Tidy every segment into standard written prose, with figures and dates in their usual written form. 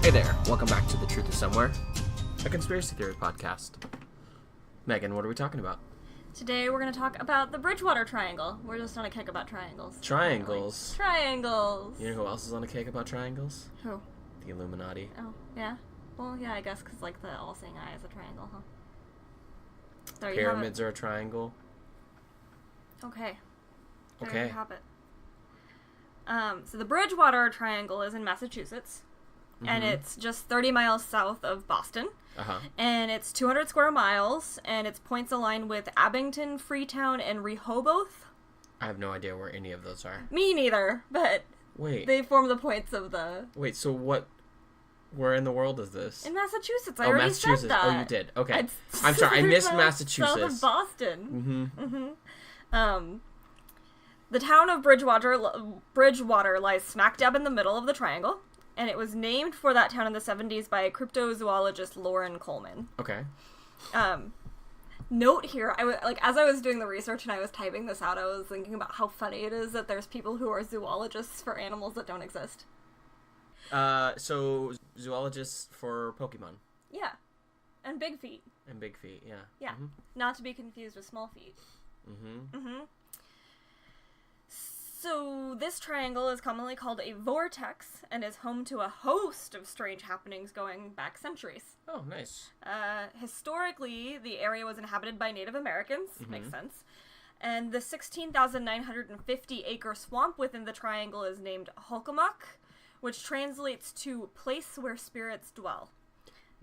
Hey there, welcome back to The Truth is Somewhere, a conspiracy theory podcast. Megan, what are we talking about? Today we're going to talk about the Bridgewater Triangle. We're just on a kick about triangles. Triangles? Triangles! You know who else is on a kick about triangles? Who? The Illuminati. Oh, yeah? Well, yeah, I guess, because, like, the all-seeing eye is a triangle, huh? There Pyramids are a triangle. Okay. There Okay. you have it. So the Bridgewater Triangle is in Massachusetts, and it's just 30 miles south of Boston. Uh-huh. And it's 200 square miles, and its points align with Abington, Freetown, and Rehoboth. I have no idea where any of those are. Me neither, but Wait. they form the points of the... Wait, so what... Where in the world is this? In Massachusetts. I already Massachusetts. said that. Oh, you did. Okay. I'm sorry, I missed Massachusetts. South of Boston. Mm-hmm. The town of Bridgewater lies smack dab in the middle of the triangle, and it was named for that town in the 70s by cryptozoologist Lauren Coleman. Okay. Note here, as I was doing the research and I was typing this out, I was thinking about how funny it is that there's people who are zoologists for animals that don't exist. So zoologists for Pokemon. Yeah. And big feet. And big feet, yeah. Yeah. Mm-hmm. Not to be confused with small feet. Mm-hmm. So this triangle is commonly called a vortex and is home to a host of strange happenings going back centuries. Oh, nice. Historically, the area was inhabited by Native Americans. Makes sense. And the 16,950-acre swamp within the triangle is named Holcomuk, which translates to place where spirits dwell.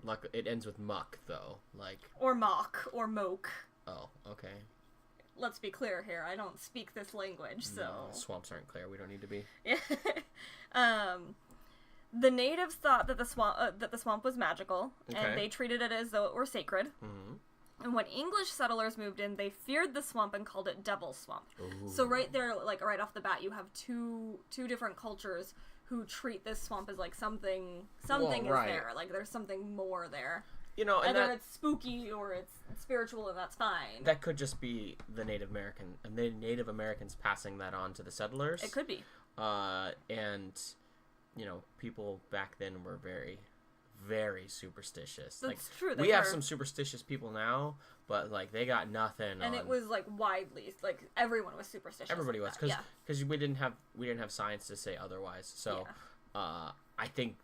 Like, it ends with muck, though. Like... Or mock, or moke. Oh, okay. Let's be clear here. I don't speak this language, so... No, swamps aren't clear. We don't need to be. The natives thought that the swamp was magical, and they treated it as though it were sacred. And when English settlers moved in, they feared the swamp and called it Devil's Swamp. Ooh. So right there, like right off the bat, you have two different cultures who treat this swamp as like something is there. Like there's something more there. You know, and either it's spooky or it's spiritual, and that's fine. That could just be the Native Americans passing that on to the settlers. It could be. And you know, people back then were very, very superstitious. That's like, true. We have some superstitious people now, but like they got nothing. And it was like widely, like everyone was superstitious. Everybody was, because we didn't have science to say otherwise. So, I think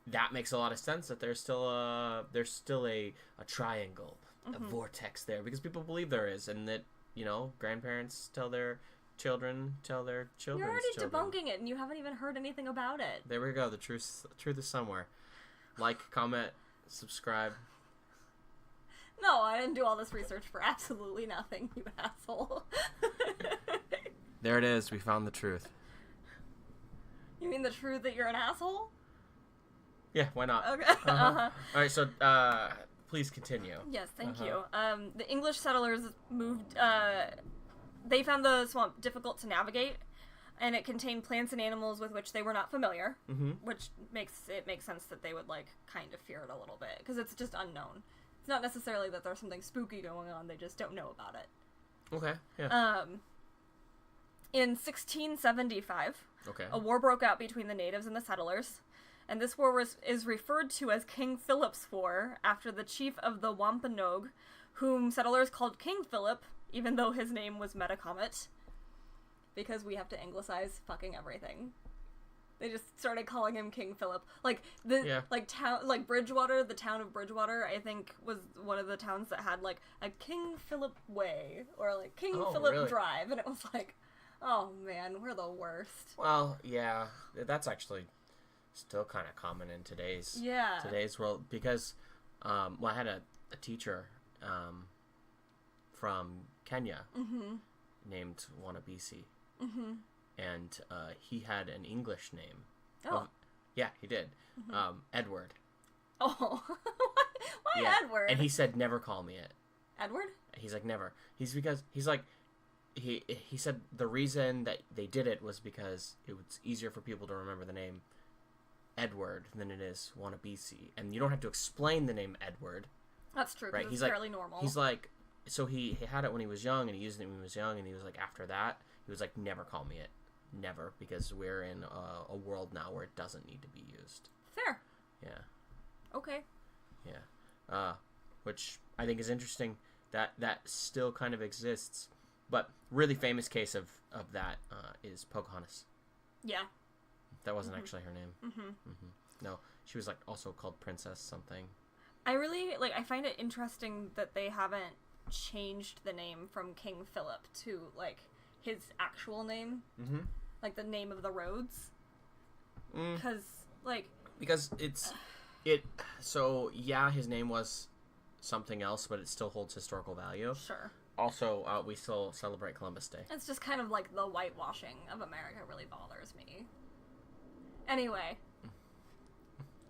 that makes a lot of sense that there's still a triangle, a vortex there, because people believe there is, and that, you know, grandparents tell their children's children. You're already debunking it, and you haven't even heard anything about it. There we go. The truth is somewhere. Like, comment, subscribe. No, I didn't do all this research for absolutely nothing, you asshole. There it is. We found the truth. You mean the truth that you're an asshole? Yeah, why not? Okay. All right, so please continue. Yes, thank you. The English settlers moved. They found the swamp difficult to navigate, and it contained plants and animals with which they were not familiar, which makes sense that they would like kind of fear it a little bit because it's just unknown. It's not necessarily that there's something spooky going on; they just don't know about it. Okay. Yeah. In 1675, a war broke out between the natives and the settlers. And this war is referred to as King Philip's War, after the chief of the Wampanoag, whom settlers called King Philip, even though his name was Metacomet. Because we have to anglicize fucking everything. They just started calling him King Philip. Like, Bridgewater, the town of Bridgewater, I think, was one of the towns that had, like, a King Philip Way, or, like, King Philip Drive, and it was like, oh man, we're the worst. Well, yeah, that's actually... still kind of common in today's world, because I had a teacher from Kenya named Wanabisi, and he had an English name. Yeah, he did. Edward. Oh. Why Edward? And he said, never call me it. Edward? He's like, never. He said the reason that they did it was because it was easier for people to remember the name Edward than it is Wanabisi, and you don't have to explain the name Edward. That's true, right? It's fairly normal. He's like, so he had it when he was young, and he used it when he was young, and he was like, after that, he was like, never call me it. Never, because we're in a world now where it doesn't need to be used. Fair. Yeah. Okay. Yeah. Which I think is interesting that still kind of exists. But really famous case of that is Pocahontas. Yeah. That wasn't actually her name. No, she was like also called Princess something. I really I find it interesting that they haven't changed the name from King Philip to like his actual name, like the name of the roads, because so yeah, his name was something else, but it still holds historical value. Sure. Also, we still celebrate Columbus Day. It's just kind of like the whitewashing of America really bothers me. Anyway.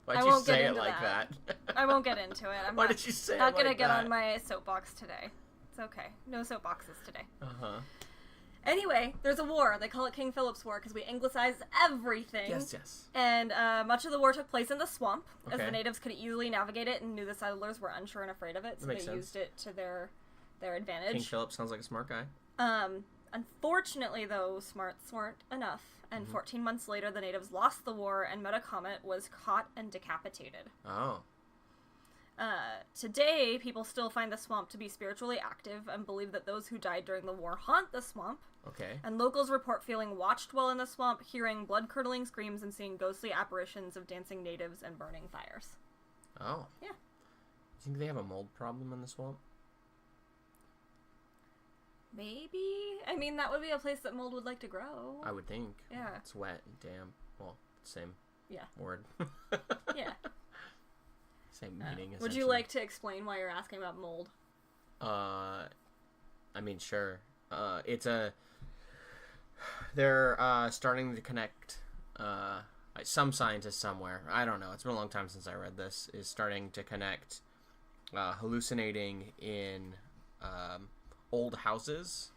Why'd you say it like that? I won't get into it. Why did you say it like that? Not gonna get on my soapbox today. It's okay. No soapboxes today. Anyway, there's a war. They call it King Philip's War because we anglicize everything. Yes. And much of the war took place in the swamp, as the natives could easily navigate it and knew the settlers were unsure and afraid of it, so they used it to their advantage. King Philip sounds like a smart guy. Unfortunately, though, smarts weren't enough, and 14 months later, the natives lost the war, and Metacomet was caught and decapitated. Oh. Today, people still find the swamp to be spiritually active and believe that those who died during the war haunt the swamp. Okay. And locals report feeling watched while in the swamp, hearing blood-curdling screams, and seeing ghostly apparitions of dancing natives and burning fires. Oh. Yeah. You think they have a mold problem in the swamp? Maybe. I mean, that would be a place that mold would like to grow. I would think. Yeah. It's wet and damp. Well, same word. Yeah. Same meaning, Would you like to explain why you're asking about mold? I mean, sure. They're starting to connect, some scientist somewhere, I don't know, it's been a long time since I read this, is starting to connect hallucinating in old houses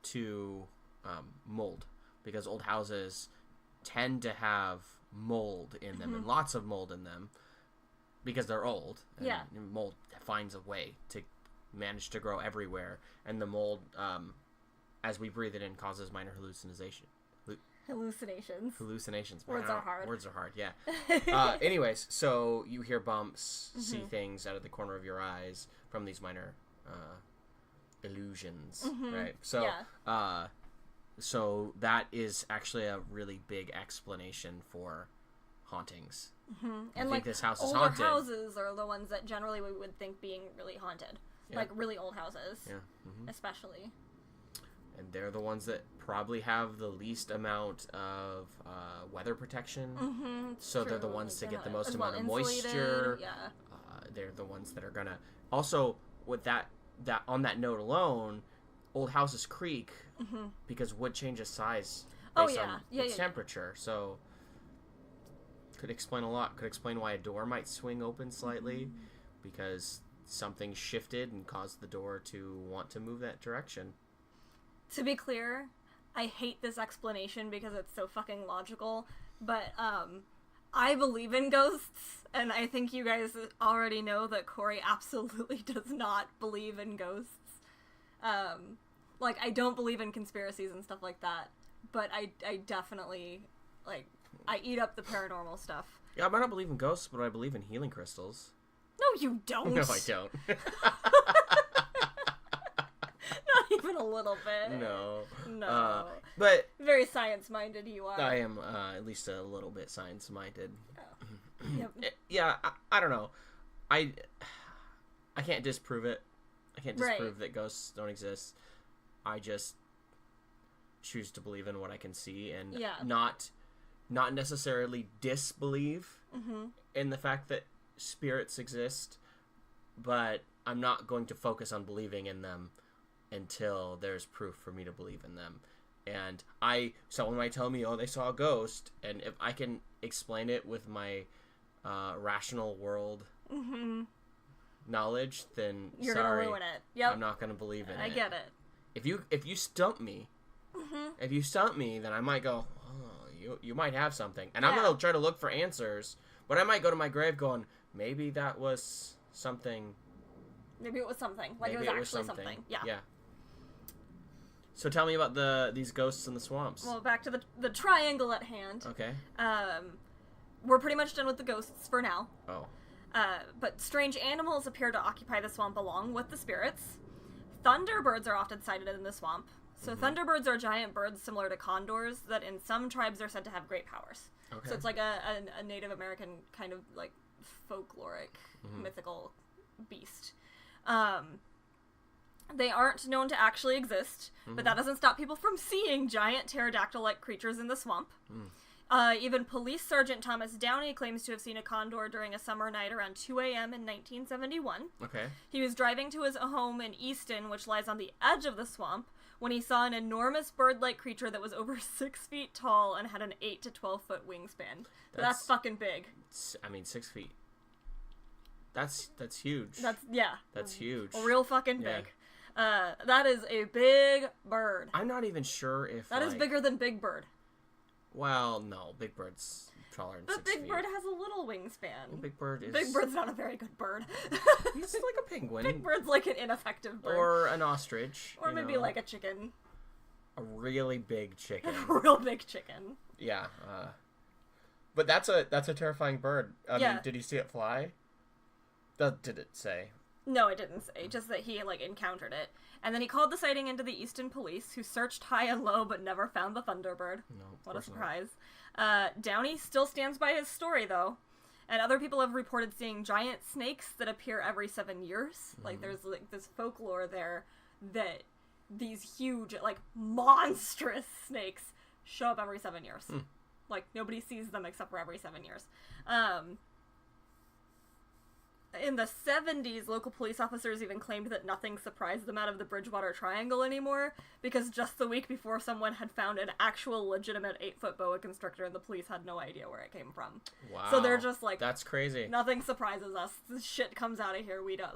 to mold, because old houses tend to have mold in them, and lots of mold in them, because they're old. And mold finds a way to manage to grow everywhere, and the mold, as we breathe it in, causes minor hallucinations. Words are hard. Words are hard, yeah. Anyways, so you hear bumps, see things out of the corner of your eyes from these minor illusions, right? So, so that is actually a really big explanation for hauntings. And think this house is older haunted. houses are the ones that generally we would think being really haunted. Like really old houses. Yeah. Especially. And they're the ones that probably have the least amount of weather protection. So they're the ones to get the most amount of moisture. Yeah. They're the ones that are gonna. Also, with that on that note alone, old houses creak because wood changes size based on its temperature. So could explain a lot. Could explain why a door might swing open slightly because something shifted and caused the door to want to move that direction. To be clear, I hate this explanation because it's so fucking logical, but I believe in ghosts, and I think you guys already know that Corey absolutely does not believe in ghosts. I don't believe in conspiracies and stuff like that, but I definitely, I eat up the paranormal stuff. Yeah, I might not believe in ghosts, but I believe in healing crystals. No, you don't. No, I don't. Not even a little bit. No. But very science-minded you are. I am at least a little bit science-minded. Oh. Yep. Yeah, I don't know. I can't disprove it. I can't disprove that ghosts don't exist. I just choose to believe in what I can see and not necessarily disbelieve in the fact that spirits exist, but I'm not going to focus on believing in them until there's proof for me to believe in them. And someone might tell me, oh, they saw a ghost, and if I can explain it with my rational world knowledge, then you're sorry, gonna ruin it. Yep. I'm not gonna believe in it. I get it. If you stump me, then I might go, oh, you might have something, and I'm gonna try to look for answers. But I might go to my grave going, maybe that was something. Maybe it was something. Like it was actually something. Yeah. Yeah. So tell me about these ghosts in the swamps. Well, back to the triangle at hand. Okay. we're pretty much done with the ghosts for now. Oh. But strange animals appear to occupy the swamp along with the spirits. Thunderbirds are often sighted in the swamp. So thunderbirds are giant birds similar to condors that in some tribes are said to have great powers. Okay. So it's like a Native American kind of like folkloric, mythical beast. They aren't known to actually exist, but that doesn't stop people from seeing giant pterodactyl-like creatures in the swamp. Even Police Sergeant Thomas Downey claims to have seen a condor during a summer night around 2 a.m. in 1971. Okay. He was driving to his home in Easton, which lies on the edge of the swamp, when he saw an enormous bird-like creature that was over 6 feet tall and had an 8 to 12-foot wingspan. That's fucking big. 6 feet. That's huge. That's huge. Real fucking big. That is a big bird. I'm not even sure if that is bigger than Big Bird. Well, no, Big Bird's taller than 6 feet. But Big Bird has a little wingspan. Well, Big Bird's not a very good bird. He's like a penguin. Big Bird's like an ineffective bird. Or an ostrich. Or maybe like a chicken. A really big chicken. A real big chicken. Yeah. But that's a terrifying bird. I mean, did he see it fly? Did it say? No, it didn't say. Just that he, encountered it. And then he called the sighting into the Easton police, who searched high and low but never found the Thunderbird. No, what a surprise. Downey still stands by his story, though. And other people have reported seeing giant snakes that appear every 7 years. There's, this folklore there that these huge, monstrous snakes show up every 7 years. Nobody sees them except for every 7 years. In the 70s, local police officers even claimed that nothing surprised them out of the Bridgewater Triangle anymore, because just the week before someone had found an actual legitimate 8-foot boa constrictor and the police had no idea where it came from. Wow. So they're just that's crazy. Nothing surprises us. This shit comes out of here. We don't,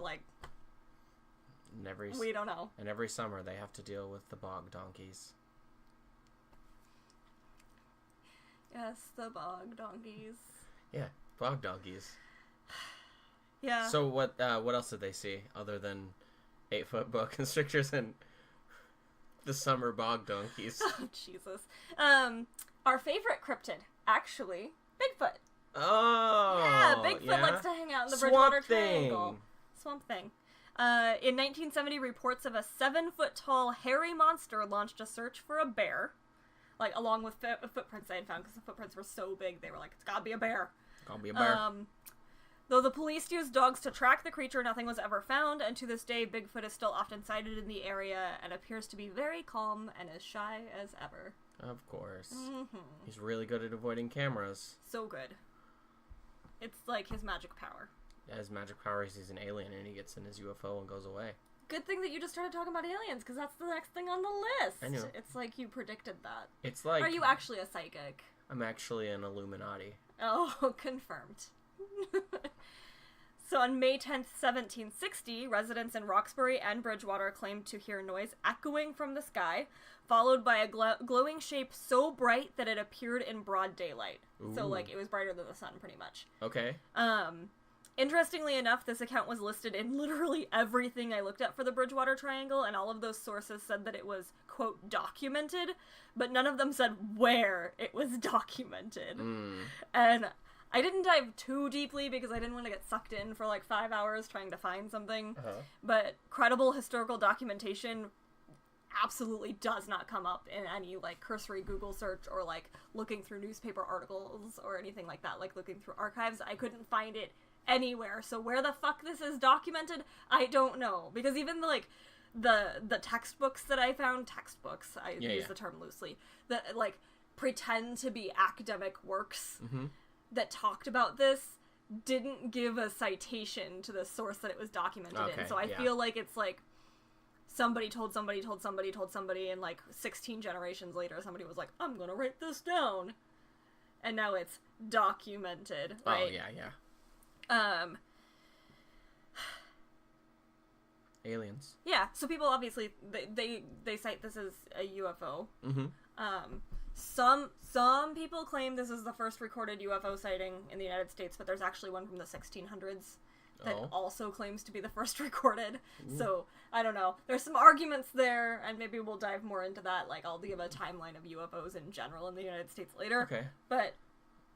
we don't know. And every summer they have to deal with the bog donkeys. Yes, the bog donkeys. Yeah, bog donkeys. Yeah. So what else did they see other than 8-foot boa constrictors and the summer bog donkeys? Oh, Jesus. Our favorite cryptid, actually, Bigfoot. Oh. Yeah, Bigfoot likes to hang out in the Bridgewater Triangle. Swamp Thing. In 1970, reports of a 7-foot-tall hairy monster launched a search for a bear, along with footprints they had found, because the footprints were so big, they were like, it's gotta be a bear. Gotta be a bear. Though the police used dogs to track the creature, nothing was ever found, and to this day, Bigfoot is still often sighted in the area and appears to be very calm and as shy as ever. Of course. He's really good at avoiding cameras. So good. It's like his magic power. Yeah, his magic power is he's an alien and he gets in his UFO and goes away. Good thing that you just started talking about aliens, because that's the next thing on the list. I knew. It's like you predicted that. It's like... Are you actually a psychic? I'm actually an Illuminati. Oh, confirmed. So on May 10th, 1760, residents in Roxbury and Bridgewater claimed to hear noise echoing from the sky, followed by a glowing shape so bright that it appeared in broad daylight. Ooh. So, it was brighter than the sun, pretty much. Okay. Interestingly enough, this account was listed in literally everything I looked at for the Bridgewater Triangle, and all of those sources said that it was, quote, documented, but none of them said where it was documented. And I didn't dive too deeply because I didn't want to get sucked in for 5 hours trying to find something, but credible historical documentation absolutely does not come up in any cursory Google search or looking through newspaper articles or anything like that, looking through archives. I couldn't find it anywhere. So where the fuck this is documented, I don't know, because even the textbooks that I found, I use the term loosely, that pretend to be academic works that talked about this didn't give a citation to the source that it was documented in. So I feel like it's somebody told somebody told somebody told somebody, and 16 generations later somebody was like, I'm gonna write this down, and now it's documented, right? Oh, yeah. Aliens. Yeah, so people obviously they cite this as a UFO. Some people claim this is the first recorded UFO sighting in the United States, but there's actually one from the 1600s that also claims to be the first recorded. So I don't know. There's some arguments there, and maybe we'll dive more into that. I'll give a timeline of UFOs in general in the United States later. Okay. But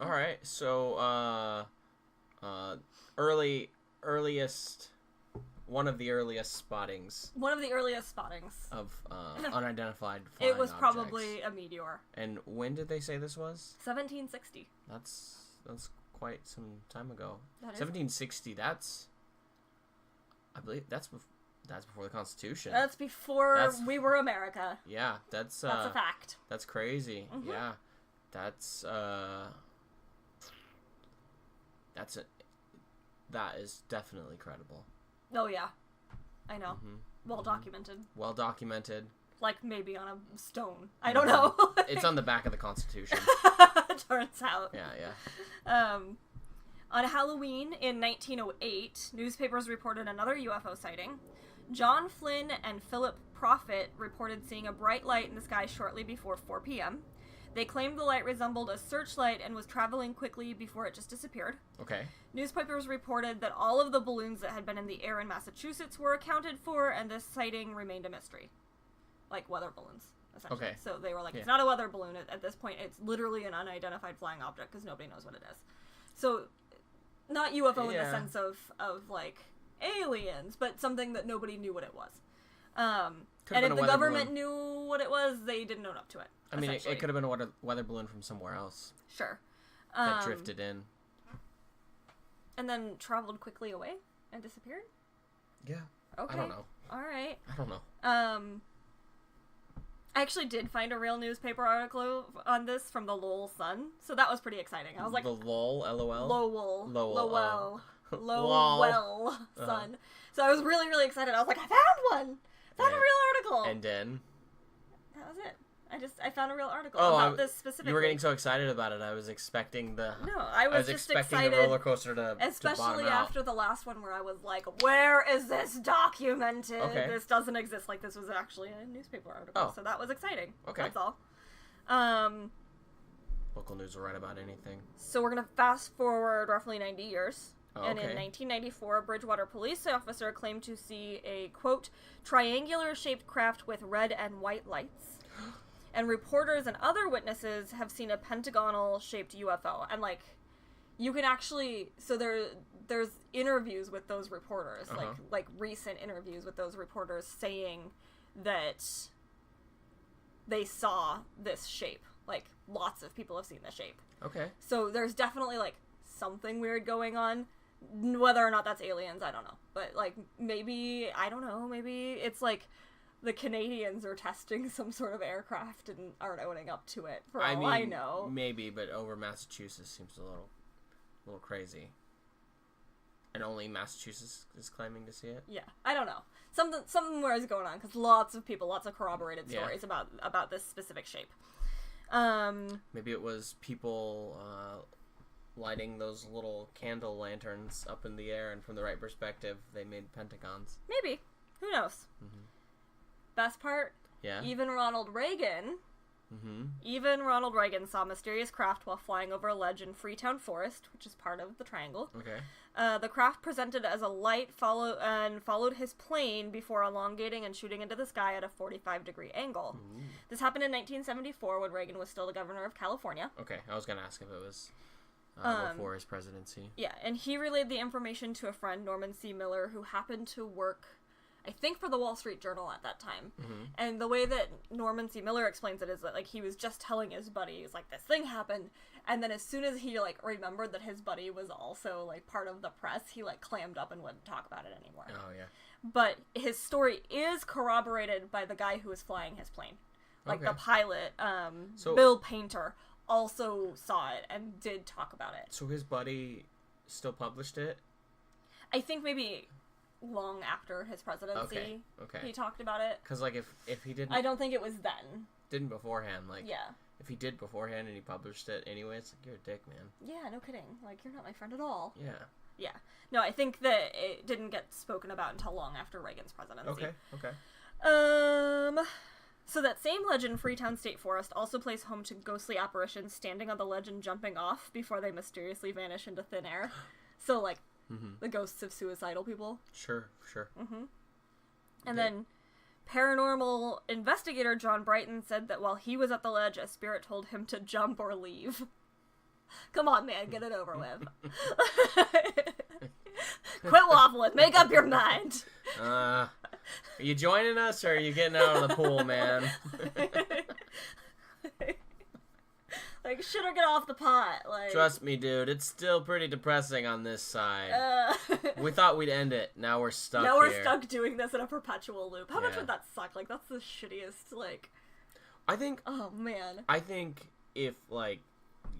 All right. So, one of the earliest spottings. One of the earliest spottings of unidentified flying It was objects. probably a meteor. And when did they say this was? 1760. That's quite some time ago. That is. 1760. I believe that's before the Constitution. That's before we were America. Yeah, that's a fact. That's crazy. Mm-hmm. Yeah, that is definitely credible. Oh yeah, I know. Mm-hmm. Well documented. Well documented. Like maybe on a stone. I don't know. It's on the back of the Constitution. Turns out. Yeah. On Halloween in 1908, newspapers reported another UFO sighting. John Flynn and Philip Prophet reported seeing a bright light in the sky shortly before 4 p.m. They claimed the light resembled a searchlight and was traveling quickly before it just disappeared. Okay. Newspapers reported that all of the balloons that had been in the air in Massachusetts were accounted for, and this sighting remained a mystery. Like weather balloons, essentially. Okay. So they were like, It's not a weather balloon. At this point, it's literally an unidentified flying object because nobody knows what it is. So, not UFO in the sense of like, aliens, but something that nobody knew what it was. And if the government knew what it was, they didn't own up to it. I mean, it could have been a weather balloon from somewhere else. Sure. That drifted in. And then traveled quickly away and disappeared? Yeah. Okay. I don't know. All right. I don't know. I actually did find a real newspaper article on this from the Lowell Sun, so that was pretty exciting. I was like... The Lowell, LOL? Lowell. Lowell Sun. So I was really, really excited. I was like, I found one! I found a real article! And then? That was it. I found a real article about this specifically. You were getting so excited about it. I was expecting the... No, I was just expecting excited, the roller coaster to especially after the last one where I was like, where is this documented? Okay. This doesn't exist. Like, this was actually a newspaper article. So that was exciting. Okay. That's all. Local news will write about anything. So we're going to fast forward roughly 90 years. Okay. And in 1994, a Bridgewater police officer claimed to see a, quote, triangular-shaped craft with red and white lights. And reporters and other witnesses have seen a pentagonal-shaped UFO. And, like, you can actually... So there's interviews with those reporters, like recent interviews with those reporters saying that they saw this shape. Like, lots of people have seen this shape. Okay. So there's definitely, like, something weird going on. Whether or not that's aliens, I don't know. But, like, maybe... I don't know. Maybe it's, like... The Canadians are testing some sort of aircraft and aren't owning up to it, for all I know. Maybe, but over Massachusetts seems a little crazy. And only Massachusetts is claiming to see it? Yeah, I don't know. Something more is going on, because lots of corroborated stories about this specific shape. Maybe it was people lighting those little candle lanterns up in the air, and from the right perspective, they made pentagons. Maybe. Who knows? Mm-hmm. Best part? Yeah. Even Ronald Reagan saw a mysterious craft while flying over a ledge in Freetown Forest, which is part of the triangle. Okay. The craft presented as a light followed his plane before elongating and shooting into the sky at a 45-degree angle. Ooh. This happened in 1974 when Reagan was still the governor of California. Okay, I was going to ask if it was before his presidency. Yeah, and he relayed the information to a friend, Norman C. Miller, who happened to work... I think for the Wall Street Journal at that time. Mm-hmm. And the way that Norman C. Miller explains it is that, like, he was just telling his buddy, he's like, this thing happened. And then as soon as he, like, remembered that his buddy was also, like, part of the press, he, like, clammed up and wouldn't talk about it anymore. Oh, yeah. But his story is corroborated by the guy who was flying his plane. Like, the pilot, Bill Painter, also saw it and did talk about it. So his buddy still published it? I think maybe... long after his presidency, he talked about it. Because, like, if he didn't... I don't think it was then. Didn't beforehand, like... Yeah. If he did beforehand and he published it anyway, it's like, you're a dick, man. Yeah, no kidding. Like, you're not my friend at all. Yeah. Yeah. No, I think that it didn't get spoken about until long after Reagan's presidency. Okay. So that same legend, Freetown State Forest, also plays home to ghostly apparitions standing on the ledge and jumping off before they mysteriously vanish into thin air. So, like, the ghosts of suicidal people. Sure. Mm-hmm. And then paranormal investigator John Brighton said that while he was at the ledge, a spirit told him to jump or leave. Come on, man, get it over with. Quit waffling. Make up your mind. Are you joining us, or are you getting out of the pool, man? Like, shit or get off the pot. Like, trust me, dude. It's still pretty depressing on this side. We thought we'd end it. Now we're stuck Now we're here. stuck doing this in a perpetual loop. How much would that suck? Like, that's the shittiest, like... I think... Oh, man. I think if, like,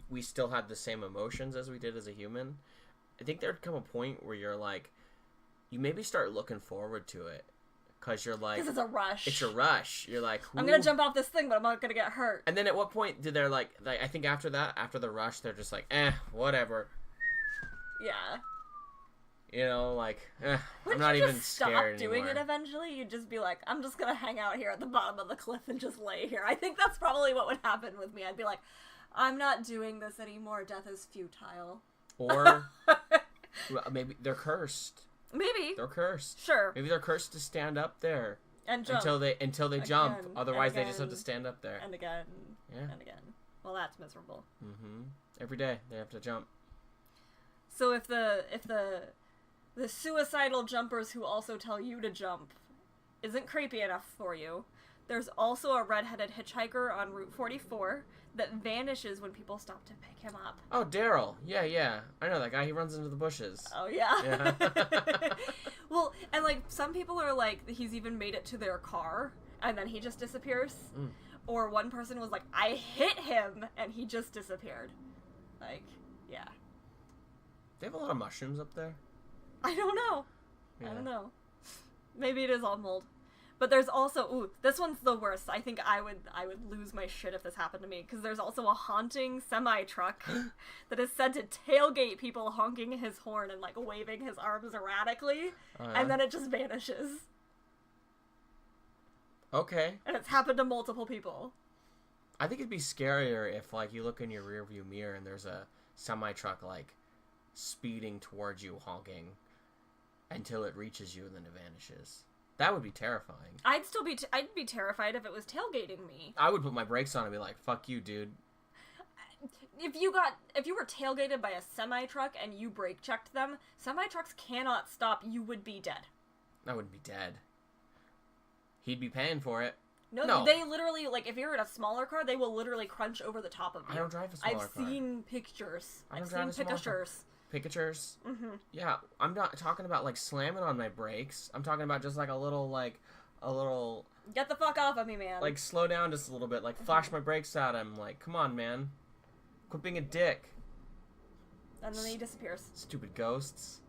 we still had the same emotions as we did as a human, I think there'd come a point where you're, like... You maybe start looking forward to it. Because you're like... Because it's a rush. It's a rush. You're like... I'm going to jump off this thing, but I'm not going to get hurt. And then at what point did they, like... I think after that, after the rush, they're just like, whatever. Yeah. You know, like, Wouldn't I'm not you even just scared stop anymore. doing it eventually? You'd just be like, I'm just going to hang out here at the bottom of the cliff and just lay here. I think that's probably what would happen with me. I'd be like, I'm not doing this anymore. Death is futile. Or maybe they're cursed. Maybe. They're cursed. Sure. Maybe they're cursed to stand up there. And jump. Until they jump. Otherwise, they just have to stand up there. And again. Yeah. And again. Well, that's miserable. Mm-hmm. Every day, they have to jump. So if the suicidal jumpers who also tell you to jump isn't creepy enough for you, there's also a redheaded hitchhiker on Route 44 that vanishes when people stop to pick him up. Oh, Daryl. Yeah. I know that guy. He runs into the bushes. Oh, yeah. Well, and, like, some people are like, he's even made it to their car, and then he just disappears. Mm. Or one person was like, I hit him, and he just disappeared. Like, yeah. They have a lot of mushrooms up there. I don't know. Yeah. I don't know. Maybe it is all mold. But there's also, this one's the worst. I think I would lose my shit if this happened to me, because there's also a haunting semi-truck that is said to tailgate people honking his horn and, like, waving his arms erratically, and then it just vanishes. Okay. And it's happened to multiple people. I think it'd be scarier if, like, you look in your rearview mirror and there's a semi-truck, like, speeding towards you honking until it reaches you and then it vanishes. That would be terrifying. I'd be terrified if it was tailgating me. I would put my brakes on and be like, fuck you, dude. If you were tailgated by a semi-truck and you brake checked them, semi-trucks cannot stop. You would be dead. I wouldn't be dead. He'd be paying for it. No, they literally, like, if you're in a smaller car, they will literally crunch over the top of you. I don't drive a smaller car. I've seen pictures. I've seen pictures. Pictures? Mm-hmm. Yeah, I'm not talking about, like, slamming on my brakes. I'm talking about just, like, a little... Get the fuck off of me, man. Like, slow down just a little bit. Like, flash my brakes at him. Like, come on, man. Quit being a dick. And then he disappears. Stupid ghosts.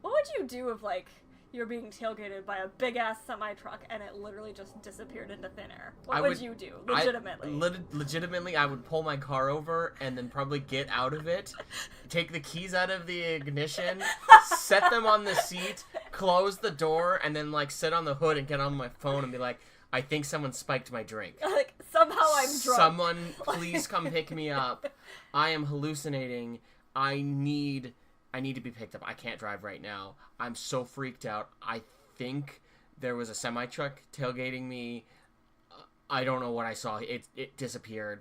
What would you do if, like, you're being tailgated by a big-ass semi-truck and it literally just disappeared into thin air? What would you do? Legitimately. Legitimately, I would pull my car over and then probably get out of it, take the keys out of the ignition, set them on the seat, close the door, and then, like, sit on the hood and get on my phone and be like, I think someone spiked my drink. Like, somehow I'm drunk. Someone, please come pick me up. I am hallucinating. I need to be picked up. I can't drive right now. I'm so freaked out. I think there was a semi-truck tailgating me. I don't know what I saw. It disappeared.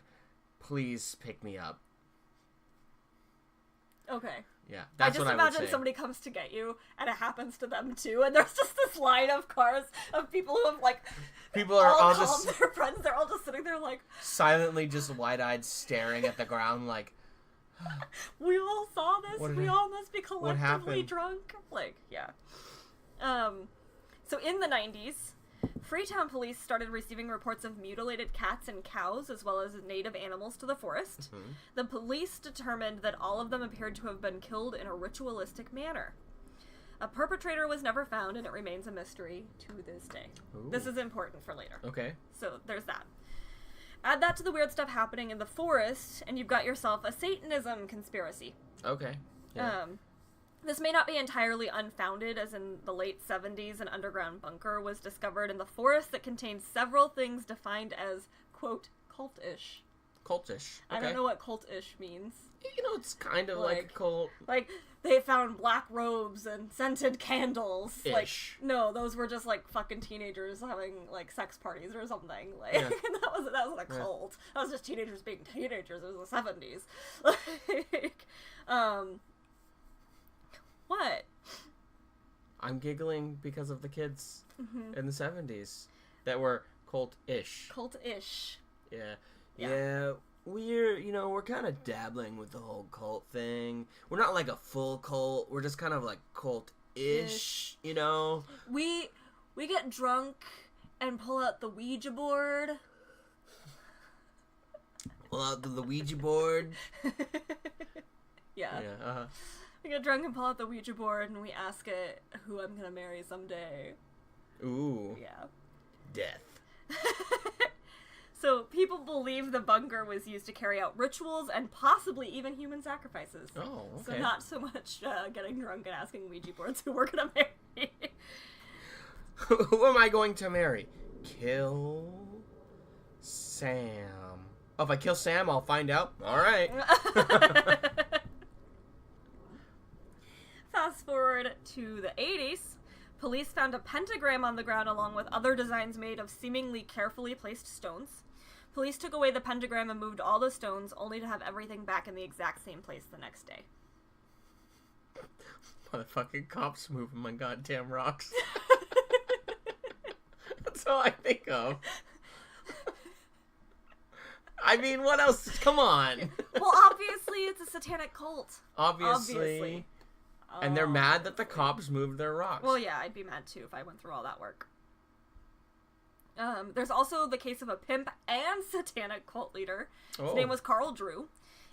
Please pick me up. Okay. Yeah, that's what I would say. I just imagine somebody comes to get you, and it happens to them too, and there's just this line of cars of people who have, like... People are all just... their friends, they're all just sitting there, like... silently just wide-eyed staring at the ground, like... We all saw this. We all must be collectively drunk. Like, yeah. So in the 90s, Freetown police started receiving reports of mutilated cats and cows, as well as native animals to the forest. Mm-hmm. The police determined that all of them appeared to have been killed in a ritualistic manner. A perpetrator was never found, and it remains a mystery to this day. Ooh. This is important for later. Okay. So there's that. Add that to the weird stuff happening in the forest, and you've got yourself a Satanism conspiracy. Okay. Yeah. This may not be entirely unfounded, as in the late 70s, an underground bunker was discovered in the forest that contained several things defined as, quote, cultish. Cultish. Okay. I don't know what cultish means. You know, it's kind of like a cult. Like, they found black robes and scented candles. Ish. Like, no, those were just, like, fucking teenagers having, like, sex parties or something. Like, Yeah. that wasn't a cult. That was just teenagers being teenagers. It was the 70s. Like, what? I'm giggling because of the kids in the 70s that were cult-ish. Cult-ish. Yeah. We're kind of dabbling with the whole cult thing. We're not like a full cult. We're just kind of like cult-ish, you know? We get drunk and pull out the Ouija board. Pull out the Ouija board. Yeah. Uh-huh. We get drunk and pull out the Ouija board and we ask it who I'm gonna marry someday. Ooh. Yeah. Death. So people believe the bunker was used to carry out rituals and possibly even human sacrifices. Oh, okay. So not so much getting drunk and asking Ouija boards who we're gonna marry. Who am I going to marry? Kill Sam. Oh, if I kill Sam, I'll find out. All right. Fast forward to the 80s. Police found a pentagram on the ground along with other designs made of seemingly carefully placed stones. Police took away the pentagram and moved all the stones, only to have everything back in the exact same place the next day. Motherfucking cops moving my goddamn rocks. That's all I think of. I mean, what else? Come on. Well, obviously, it's a satanic cult. Obviously. And they're mad that the cops moved their rocks. Well, yeah, I'd be mad too if I went through all that work. There's also the case of a pimp and satanic cult leader. His name was Carl Drew,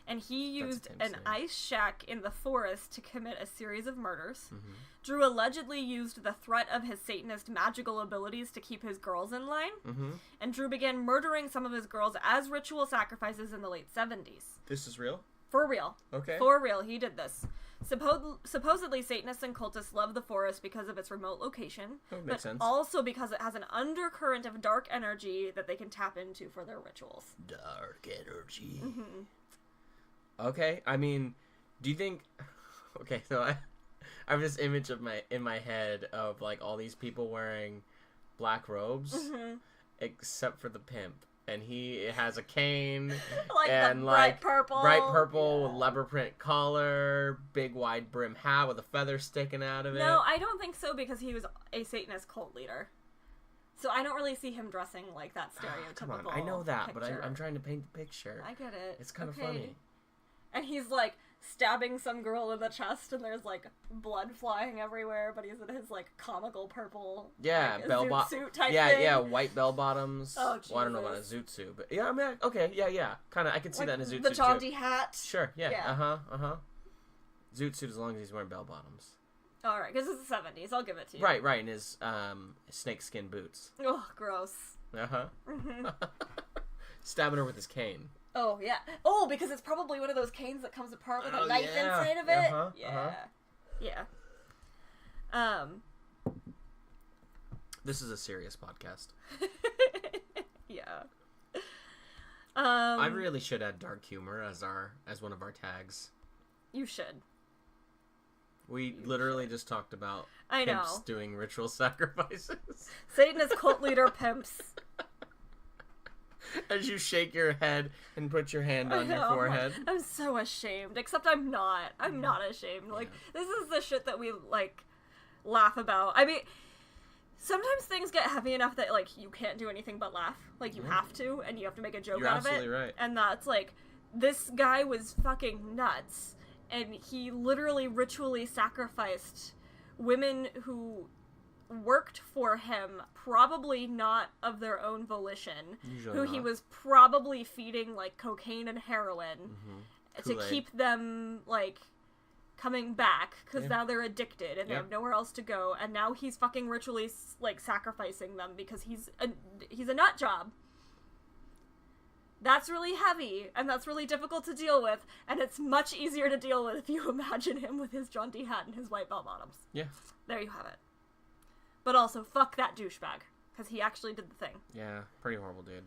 and he used an ice shack in the forest to commit a series of murders. Mm-hmm. Drew allegedly used the threat of his Satanist magical abilities to keep his girls in line, and Drew began murdering some of his girls as ritual sacrifices in the late 70s. This is real? For real. Okay. For real, he did this. Supposedly, Satanists and cultists love the forest because of its remote location, makes sense. Also because it has an undercurrent of dark energy that they can tap into for their rituals. Dark energy. Okay, I mean, do you think... Okay, so I have this image in my head of, like, all these people wearing black robes, except for the pimp. And he has a cane, and bright purple with leopard print collar, big wide brim hat with a feather sticking out of it. No, I don't think so because he was a Satanist cult leader. So I don't really see him dressing like that stereotypical Come on, I know that, picture. but I'm trying to paint the picture. I get it. It's kind of funny. And he's like stabbing some girl in the chest, and there's like blood flying everywhere. But he's in his like comical purple, bell suit type thing. White bell bottoms. Oh, Jesus. Well, I don't know about a zoot suit, but yeah, I mean, okay, yeah, kind of. I can see that in a zoot suit the jaunty hat. Sure, yeah. Zoot suit as long as he's wearing bell bottoms. All right, because it's the 70s. I'll give it to you. Right, and his snakeskin boots. Oh, gross. Stabbing her with his cane. Oh, yeah. Oh, because it's probably one of those canes that comes apart with a knife inside of it. Yeah. This is a serious podcast. Yeah. I really should add dark humor as one of our tags. You should. We literally just talked about pimps doing ritual sacrifices. Satanist cult leader pimps. As you shake your head and put your hand on your forehead. I'm so ashamed. Except I'm not. I'm not ashamed. Like, this is the shit that we, like, laugh about. I mean, sometimes things get heavy enough that, like, you can't do anything but laugh. Like, you have to, and you have to make a joke out of it. You're absolutely right. And that's, like, this guy was fucking nuts. And he literally ritually sacrificed women who worked for him, probably not of their own volition, he was probably feeding like cocaine and heroin to keep them like coming back because now they're addicted and they have nowhere else to go, and now he's fucking ritually like sacrificing them because he's a nut job. That's really heavy, and that's really difficult to deal with, and it's much easier to deal with if you imagine him with his jaunty hat and his white bell bottoms. Yeah. There you have it. But also, fuck that douchebag, because he actually did the thing. Yeah, pretty horrible dude.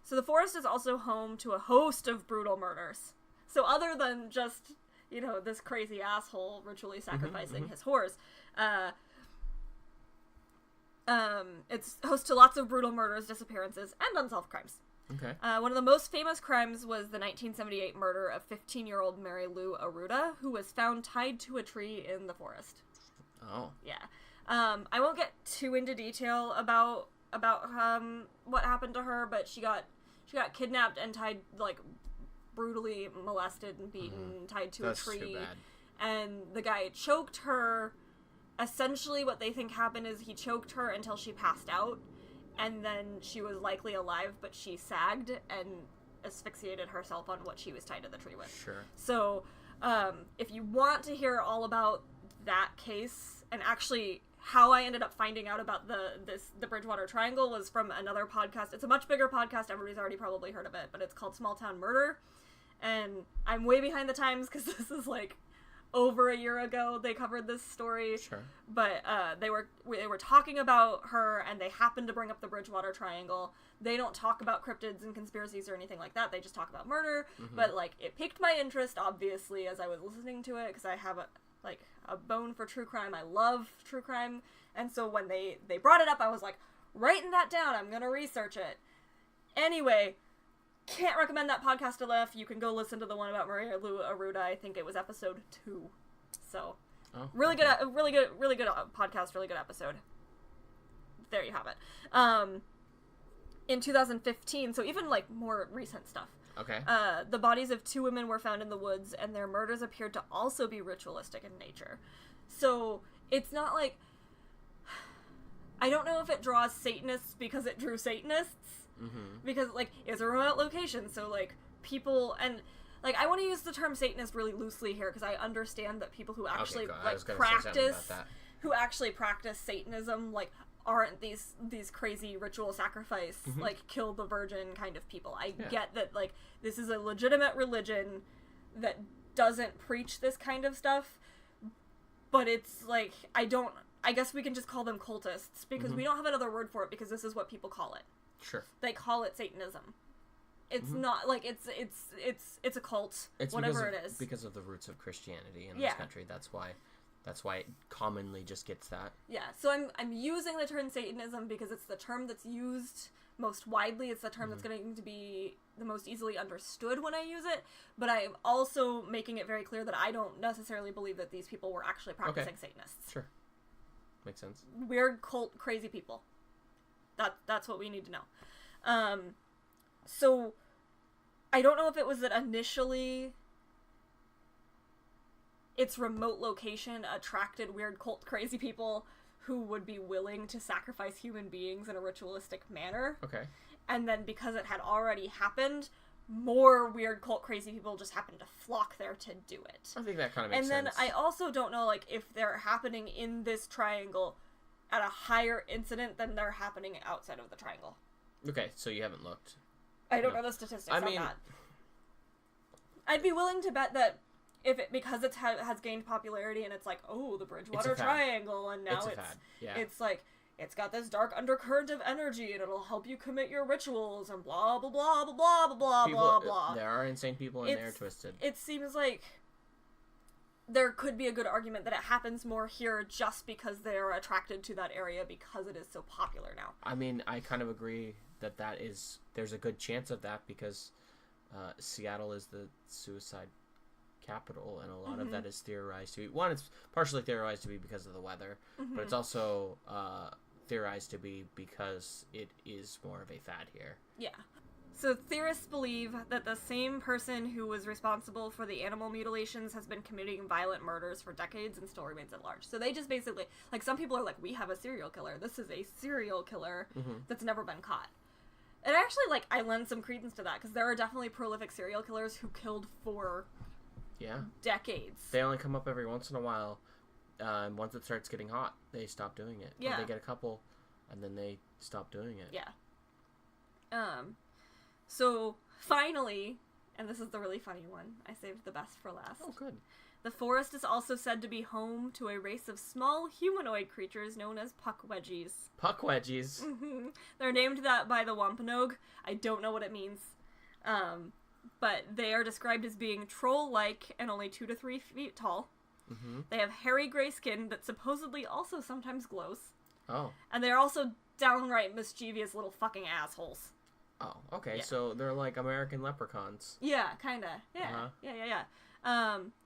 So the forest is also home to a host of brutal murders. So other than just, this crazy asshole ritually sacrificing his horse, it's host to lots of brutal murders, disappearances, and unsolved crimes. Okay. One of the most famous crimes was the 1978 murder of 15-year-old Mary Lou Aruda, who was found tied to a tree in the forest. Oh. Yeah. I won't get too into detail about what happened to her, but she got kidnapped and tied, brutally molested and beaten, tied to a tree. Too bad. And the guy choked her. Essentially, what they think happened is he choked her until she passed out, and then she was likely alive, but she sagged and asphyxiated herself on what she was tied to the tree with. Sure. So, if you want to hear all about that case, and actually how I ended up finding out about the Bridgewater Triangle was from another podcast. It's a much bigger podcast. Everybody's already probably heard of it, but it's called Small Town Murder. And I'm way behind the times because this is over a year ago they covered this story. Sure. But they were talking about her, and they happened to bring up the Bridgewater Triangle. They don't talk about cryptids and conspiracies or anything like that. They just talk about murder. But it piqued my interest, obviously, as I was listening to it, because I have a bone for true crime. I love true crime. And so when they brought it up, I was like, writing that down. I'm gonna research it. Anyway, can't recommend that podcast enough. You can go listen to the one about Maria Lou Aruda. I think it was episode 2. So, really good podcast, really good episode. There you have it. In 2015, so even more recent stuff. Okay. The bodies of 2 women were found in the woods, and their murders appeared to also be ritualistic in nature. So, it's not I don't know if it draws Satanists because it drew Satanists. Because, it's a remote location, so, people, and, I want to use the term Satanist really loosely here, because I understand that people who actually, practice Satanism, aren't these crazy ritual sacrifice, kill the virgin kind of people. I get that, this is a legitimate religion that doesn't preach this kind of stuff, but it's, I guess we can just call them cultists, because we don't have another word for it, because this is what people call it. Sure. They call it Satanism. It's not, it's a cult, it's whatever it is. Because of the roots of Christianity in this country, that's why it commonly just gets that. Yeah, so I'm using the term Satanism because it's the term that's used most widely. It's the term that's going to be the most easily understood when I use it, but I'm also making it very clear that I don't necessarily believe that these people were actually practicing Satanists. Sure. Makes sense. Weird, cult, crazy people. That's what we need to know. So, I don't know if it was that initially its remote location attracted weird, cult, crazy people who would be willing to sacrifice human beings in a ritualistic manner. Okay. And then because it had already happened, more weird, cult, crazy people just happened to flock there to do it. I think that kind of makes sense. And then I also don't know, if they're happening in this triangle at a higher incident than they're happening outside of the triangle. Okay, so you haven't looked. I don't know the statistics on that. I'd be willing to bet that because it has gained popularity and it's the Bridgewater Triangle, and now it's got this dark undercurrent of energy and it'll help you commit your rituals and blah blah blah blah blah blah blah blah. There are insane people in there twisted. It seems like there could be a good argument that it happens more here just because they're attracted to that area because it is so popular now. I mean, I kind of agree there's a good chance of that because Seattle is the suicide capital, and a lot of that is theorized to be, one, it's partially theorized to be because of the weather, but it's also theorized to be because it is more of a fad here. Yeah. So theorists believe that the same person who was responsible for the animal mutilations has been committing violent murders for decades and still remains at large. So they just basically, some people are we have a serial killer. This is a serial killer that's never been caught. And actually, I lend some credence to that, because there are definitely prolific serial killers who killed for decades. They only come up every once in a while, and once it starts getting hot, they stop doing it. Yeah. Or they get a couple, and then they stop doing it. Yeah. So, finally, and this is the really funny one, I saved the best for last. Oh, good. The forest is also said to be home to a race of small humanoid creatures known as pukwedgies. Pukwedgies. They're named that by the Wampanoag. I don't know what it means. But they are described as being troll-like and only 2 to 3 feet tall. Mm-hmm. They have hairy gray skin that supposedly also sometimes glows. Oh. And they're also downright mischievous little fucking assholes. Oh, okay. Yeah. So they're like American leprechauns. Yeah, kinda. Yeah. Yeah.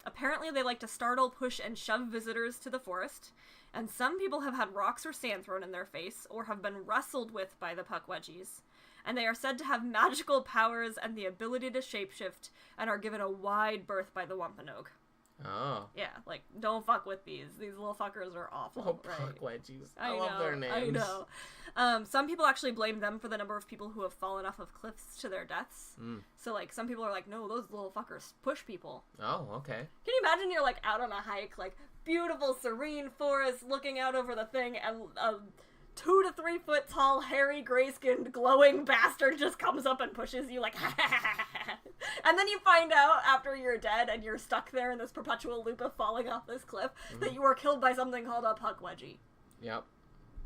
Apparently they like to startle, push, and shove visitors to the forest. And some people have had rocks or sand thrown in their face, or have been wrestled with by the pukwedgies. And they are said to have magical powers and the ability to shapeshift, and are given a wide berth by the Wampanoag. Oh. Yeah, like, don't fuck with these. These little fuckers are awful. Oh, pukwedgies. I love their names. I know. Some people actually blame them for the number of people who have fallen off of cliffs to their deaths. So, like, some people are like, no, those little fuckers push people. Oh, okay. Can you imagine you're, like, out on a hike, like, beautiful, serene forest, looking out over the thing, and 2 to 3 foot tall, hairy, gray-skinned, glowing bastard just comes up and pushes you like, and then you find out after you're dead and you're stuck there in this perpetual loop of falling off this cliff that you were killed by something called a pukwedgie. Yep.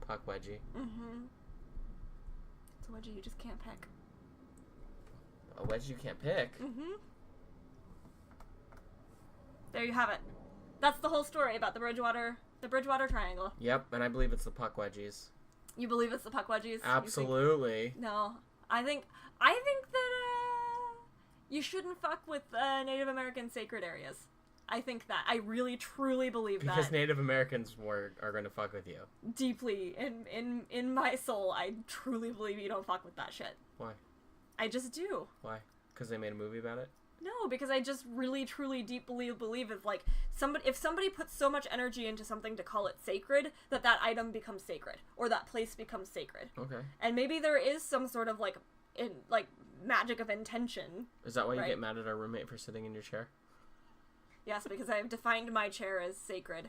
Pukwedgie. It's a wedgie you just can't pick. A wedgie you can't pick? There you have it. That's the whole story about the Bridgewater Triangle. Yep, and I believe it's the pukwedgies. You believe it's the pukwedgies? Absolutely. No, I think that you shouldn't fuck with Native American sacred areas. I think that. I really, truly believe that. Because Native Americans are going to fuck with you. Deeply. In my soul, I truly believe you don't fuck with that shit. Why? I just do. Why? Because they made a movie about it? No, because I just really, truly, deeply believe it's like, if somebody puts so much energy into something to call it sacred, that item becomes sacred. Or that place becomes sacred. Okay. And maybe there is some sort of, magic of intention. Is that why you get mad at our roommate for sitting in your chair? Yes, because I have defined my chair as sacred.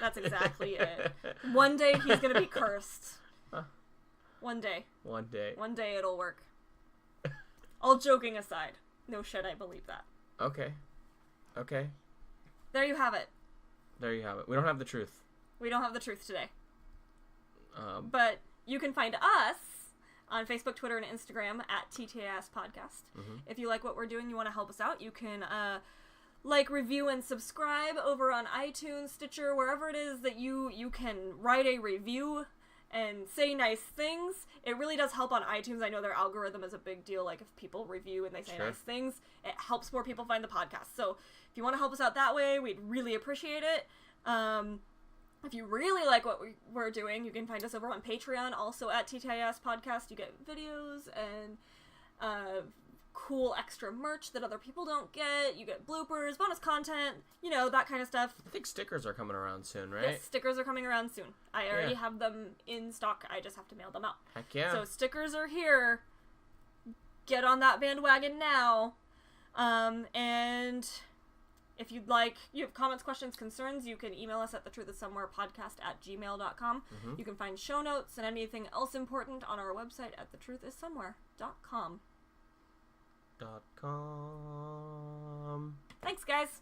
That's exactly it. One day he's gonna be cursed. Huh. One day. One day. One day it'll work. All joking aside. No shit, I believe that. Okay. Okay. There you have it. There you have it. We don't have the truth. We don't have the truth today. But you can find us on Facebook, Twitter, and Instagram at TTAS Podcast. If you like what we're doing, you want to help us out, you can review, and subscribe over on iTunes, Stitcher, wherever it is that you can write a review and say nice things. It really does help on iTunes. I know their algorithm is a big deal. Like, if people review and they say nice things, it helps more people find the podcast. So if you want to help us out that way, we'd really appreciate it. If you really like what we're doing, you can find us over on Patreon, also at TTIS Podcast. You get videos and cool extra merch that other people don't get. You get bloopers, bonus content, that kind of stuff. I think stickers are coming around soon, right? Yes, stickers are coming around soon. I already have them in stock. I just have to mail them out. Heck yeah. So stickers are here. Get on that bandwagon now. And if you'd like, you have comments, questions, concerns, you can email us at thetruthissomewherepodcast@gmail.com. You can find show notes and anything else important on our website at thetruthissomewhere.com. .com. Thanks, guys.